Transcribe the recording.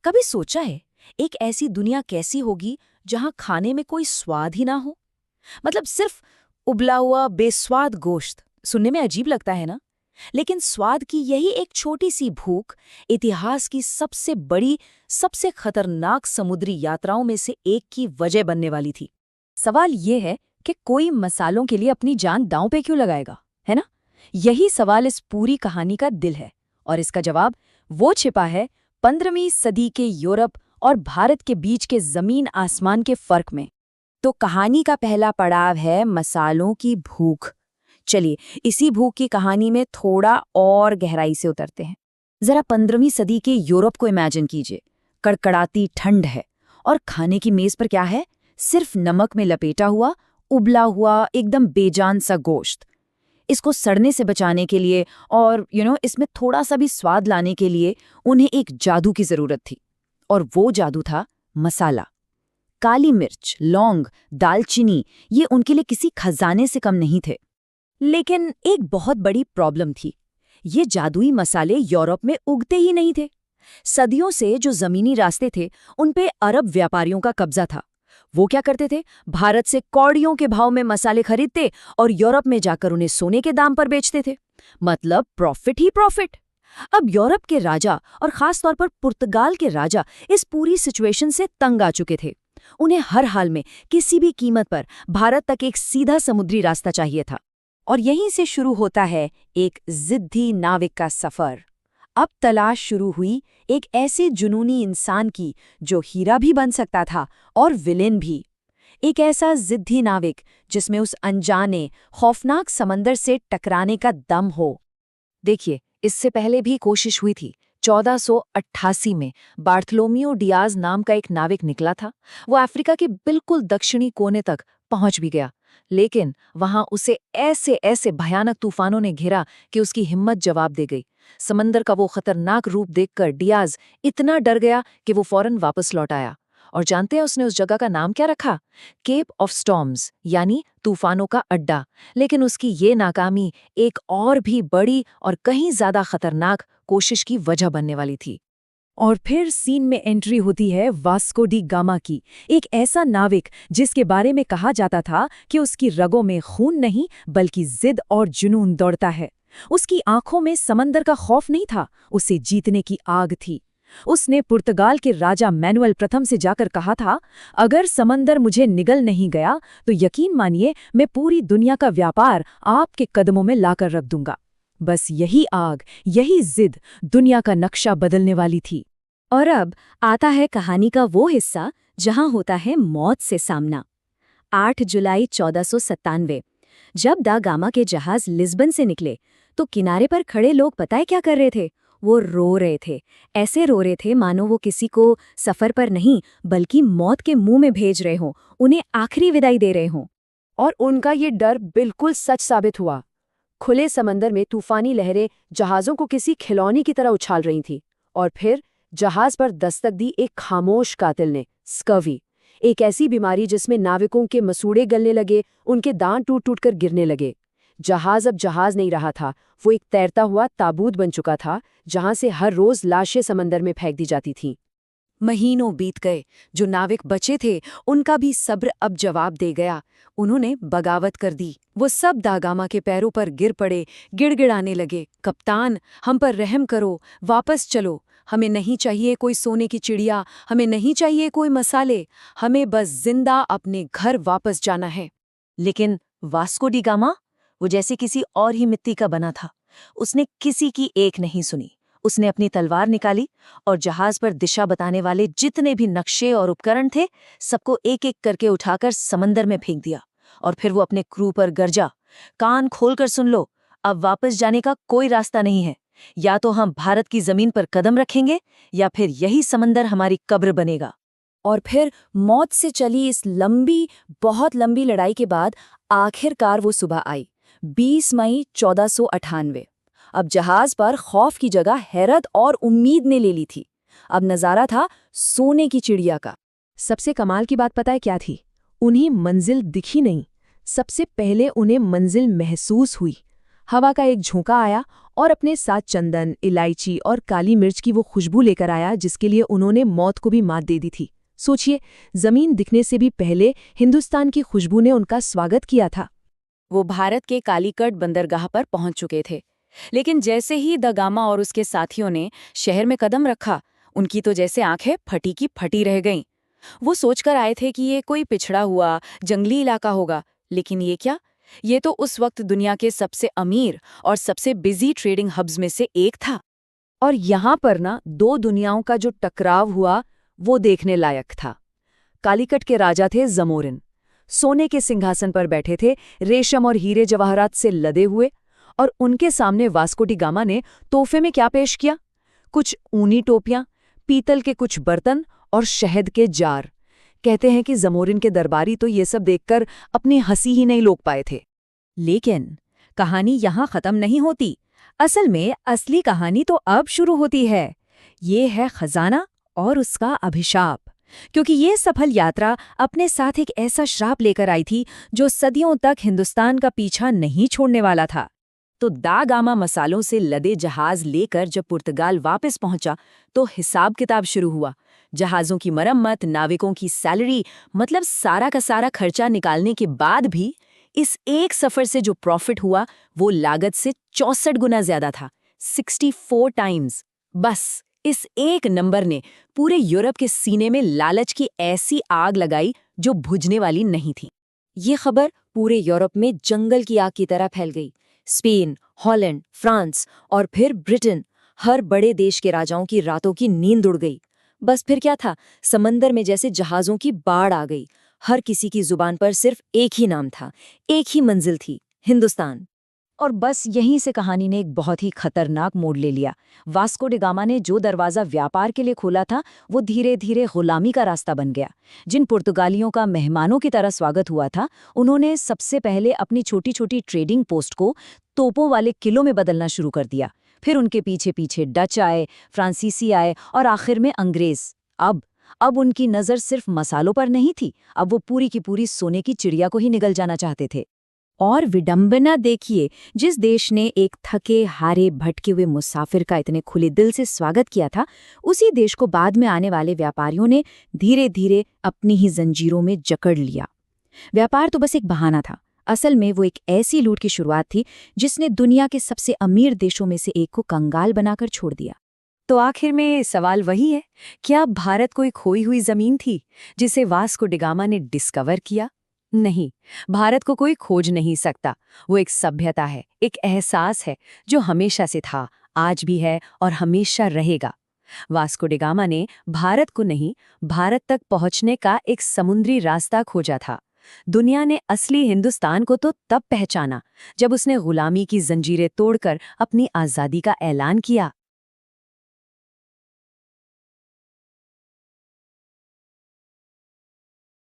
कभी सोचा है एक ऐसी दुनिया कैसी होगी जहां खाने में कोई स्वाद ही ना हो? मतलब सिर्फ उबला हुआ बेस्वाद गोश्त। सुनने में अजीब लगता है ना? लेकिन स्वाद की यही एक छोटी सी भूख इतिहास की सबसे बड़ी, सबसे खतरनाक समुद्री यात्राओं में से एक की वजह बनने वाली थी। सवाल ये है कि कोई मसालों के लिए अपनी जान दांव पे क्यों लगाएगा, है ना? यही सवाल इस पूरी कहानी का दिल है, और इसका जवाब वो छिपा है 15वीं सदी के यूरोप और भारत के बीच के जमीन आसमान के फर्क में। तो कहानी का पहला पड़ाव है मसालों की भूख। चलिए, इसी भूख की कहानी में थोड़ा और गहराई से उतरते हैं। जरा 15वीं सदी के यूरोप को इमेजिन कीजिए। कड़कड़ाती ठंड है और खाने की मेज पर क्या है? सिर्फ नमक में लपेटा हुआ, उबला हुआ, एकदम बेजान सा गोश्त। इसको सड़ने से बचाने के लिए और इसमें थोड़ा सा भी स्वाद लाने के लिए उन्हें एक जादू की जरूरत थी, और वो जादू था मसाला। काली मिर्च, लौंग, दालचीनी, ये उनके लिए किसी खजाने से कम नहीं थे। लेकिन एक बहुत बड़ी प्रॉब्लम थी। ये जादुई मसाले यूरोप में उगते ही नहीं थे। सदियों से जो जमीनी रास्ते थे, उन पे अरब व्यापारियों का कब्जा था। वो क्या करते थे? भारत से कौड़ियों के भाव में मसाले खरीदते और यूरोप में जाकर उन्हें सोने के दाम पर बेचते थे। मतलब प्रॉफिट ही प्रॉफिट। अब यूरोप के राजा और खास तौर पर पुर्तगाल के राजा इस पूरी सिचुएशन से तंग आ चुके थे। उन्हें हर हाल में, किसी भी कीमत पर भारत तक एक सीधा समुद्री रास्ता चाहिए था। और यहीं से शुरू होता है एक जिद्दी नाविक का सफर। अब तलाश शुरू हुई एक ऐसे जुनूनी इंसान की जो हीरा भी बन सकता था और विलेन भी। एक ऐसा जिद्दी नाविक जिसमें उस अनजाने, खौफनाक समंदर से टकराने का दम हो। देखिए, इससे पहले भी कोशिश हुई थी। 1488 में बार्थलोमियो डियाज नाम का एक नाविक निकला था। वो अफ्रीका के बिल्कुल दक्षिणी कोने तक पहुंच भी गया, लेकिन वहां उसे ऐसे ऐसे भयानक तूफानों ने घेरा कि उसकी हिम्मत जवाब दे गई। समंदर का वो खतरनाक रूप देखकर डियाज इतना डर गया कि वो फौरन वापस लौट आया। और जानते हैं उसने उस जगह का नाम क्या रखा? केप ऑफ स्टॉर्म्स, यानी तूफानों का अड्डा। लेकिन उसकी ये नाकामी एक और भी बड़ी और कहीं ज्यादा खतरनाक कोशिश की वजह बनने वाली थी। और फिर सीन में एंट्री होती है वास्को डी गामा की, एक ऐसा नाविक जिसके बारे में कहा जाता था कि उसकी रगों में खून नहीं बल्कि जिद और जुनून दौड़ता है। उसकी आंखों में समंदर का खौफ नहीं था, उसे जीतने की आग थी। उसने पुर्तगाल के राजा मैनुअल प्रथम से जाकर कहा था, अगर समंदर मुझे निगल नहीं गया तो यकीन मानिए मैं पूरी दुनिया का व्यापार आपके कदमों में लाकर रख दूंगा। बस यही आग, यही जिद दुनिया का नक्शा बदलने वाली थी। और अब आता है कहानी का वो हिस्सा जहां होता है मौत से सामना। 8 जुलाई 1497, जब दा गामा के जहाज लिस्बन से निकले तो किनारे पर खड़े लोग पता है क्या कर रहे थे? वो रो रहे थे। ऐसे रो रहे थे मानो वो किसी को सफर पर नहीं बल्कि मौत के मुंह में भेज रहे हों, उन्हें आखिरी विदाई दे रहे हों। और उनका ये डर बिल्कुल सच साबित हुआ। खुले समंदर में तूफानी लहरें जहाज़ों को किसी खिलौने की तरह उछाल रही थीं। और फिर जहाज पर दस्तक दी एक खामोश कातिल ने, स्कर्वी। एक ऐसी बीमारी जिसमें नाविकों के मसूड़े गलने लगे, उनके दांत टूट टूट कर गिरने लगे। जहाज अब जहाज नहीं रहा था, वो एक तैरता हुआ ताबूत बन चुका था जहां से हर रोज लाशें समंदर में फेंक दी जाती थीं। महीनों बीत गए। जो नाविक बचे थे उनका भी सब्र अब जवाब दे गया। उन्होंने बगावत कर दी। वो सब दागामा के पैरों पर गिर पड़े, गिड़गिड़ाने लगे, कप्तान, हम पर रहम करो, वापस चलो। हमें नहीं चाहिए कोई सोने की चिड़िया, हमें नहीं चाहिए कोई मसाले, हमें बस जिंदा अपने घर वापस जाना है। लेकिन वास्को डी गामा, वो जैसे किसी और ही मिट्टी का बना था। उसने किसी की एक नहीं सुनी। उसने अपनी तलवार निकाली और जहाज पर दिशा बताने वाले जितने भी नक्शे और उपकरण थे, सबको एक एक करके उठाकर समंदर में फेंक दिया। और फिर वो अपने क्रू पर गरजा, कान खोलकर सुन लो, अब वापस जाने का कोई रास्ता नहीं है। या तो हम भारत की जमीन पर कदम रखेंगे या फिर यही समंदर हमारी कब्र बनेगा। और फिर मौत से चली इस लंबी, बहुत लंबी लड़ाई के बाद आखिरकार वो सुबह आई, 20 मई 1498। अब जहाज पर खौफ की जगह हैरत और उम्मीद ने ले ली थी। अब नजारा था सोने की चिड़िया का। सबसे कमाल की बात पता है क्या थी? उन्हें मंजिल दिखी नहीं, सबसे पहले उन्हें मंजिल महसूस हुई। हवा का एक झोंका आया और अपने साथ चंदन, इलायची और काली मिर्च की वो खुशबू लेकर आया जिसके लिए उन्होंने मौत को भी मात दे दी थी। सोचिए, जमीन दिखने से भी पहले हिंदुस्तान की खुशबू ने उनका स्वागत किया था। वो भारत के कालीकट बंदरगाह पर पहुंच चुके थे। लेकिन जैसे ही द गामा और उसके साथियों ने शहर में कदम रखा, उनकी तो जैसे आंखें फटी की फटी रह गईं। वो सोचकर आए थे कि ये कोई पिछड़ा हुआ जंगली इलाका होगा, लेकिन ये क्या? ये तो उस वक्त दुनिया के सबसे अमीर और सबसे बिजी ट्रेडिंग हब्स में से एक था। और यहाँ पर ना दो दुनियाओं का जो टकराव हुआ वो देखने लायक था। कालीकट के राजा थे जमोरिन, सोने के सिंहासन पर बैठे थे, रेशम और हीरे जवाहरात से लदे हुए। और उनके सामने वास्को डी गामा ने तोहफे में क्या पेश किया? कुछ ऊनी टोपियां, पीतल के कुछ बर्तन और शहद के जार। कहते हैं कि जमोरिन के दरबारी तो ये सब देखकर अपनी हंसी ही नहीं रोक पाए थे। लेकिन कहानी यहाँ खत्म नहीं होती। असल में असली कहानी तो अब शुरू होती है। ये है खजाना और उसका अभिशाप। क्योंकि ये सफल यात्रा अपने साथ एक ऐसा श्राप लेकर आई थी जो सदियों तक हिंदुस्तान का पीछा नहीं छोड़ने वाला था। तो दा गामा मसालों से लदे जहाज लेकर जब पुर्तगाल वापस पहुंचा तो हिसाब किताब शुरू हुआ। जहाज़ों की मरम्मत, नाविकों की सैलरी, मतलब सारा का सारा खर्चा निकालने के बाद भी इस एक सफर से जो प्रॉफिट हुआ वो लागत से 64 गुना ज्यादा था, 64 टाइम्स। बस इस एक नंबर ने पूरे यूरोप के सीने में लालच की ऐसी आग लगाई जो बुझने वाली नहीं थी। ये खबर पूरे यूरोप में जंगल की आग की तरह फैल गई। स्पेन, हॉलैंड, फ्रांस और फिर ब्रिटेन, हर बड़े देश के राजाओं की रातों की नींद उड़ गई। बस फिर क्या था, समंदर में जैसे जहाज़ों की बाढ़ आ गई। हर किसी की जुबान पर सिर्फ एक ही नाम था, एक ही मंजिल थी, हिंदुस्तान। और बस यहीं से कहानी ने एक बहुत ही खतरनाक मोड़ ले लिया। वास्को डी गामा ने जो दरवाज़ा व्यापार के लिए खोला था वो धीरे धीरे गुलामी का रास्ता बन गया। जिन पुर्तगालियों का मेहमानों की तरह स्वागत हुआ था, उन्होंने सबसे पहले अपनी छोटी छोटी ट्रेडिंग पोस्ट को तोपों वाले किलों में बदलना शुरू कर दिया। फिर उनके पीछे पीछे डच आए, फ्रांसीसी आए और आखिर में अंग्रेज। अब उनकी नज़र सिर्फ मसालों पर नहीं थी, अब वो पूरी की पूरी सोने की चिड़िया को ही निगल जाना चाहते थे। और विडंबना देखिए, जिस देश ने एक थके हारे भटके हुए मुसाफिर का इतने खुले दिल से स्वागत किया था, उसी देश को बाद में आने वाले व्यापारियों ने धीरे धीरे अपनी ही जंजीरों में जकड़ लिया। व्यापार तो बस एक बहाना था, असल में वो एक ऐसी लूट की शुरुआत थी जिसने दुनिया के सबसे अमीर देशों में से एक को कंगाल बनाकर छोड़ दिया। तो आखिर में सवाल वही है, क्या भारत कोई खोई हुई जमीन थी जिसे वास्को डी गामा ने डिस्कवर किया? नहीं, भारत को कोई खोज नहीं सकता। वो एक सभ्यता है, एक एहसास है जो हमेशा से था, आज भी है और हमेशा रहेगा। वास्को डी गामा ने भारत को नहीं, भारत तक पहुंचने का एक समुद्री रास्ता खोजा था। दुनिया ने असली हिंदुस्तान को तो तब पहचाना जब उसने गुलामी की जंजीरें तोड़कर अपनी आज़ादी का ऐलान किया।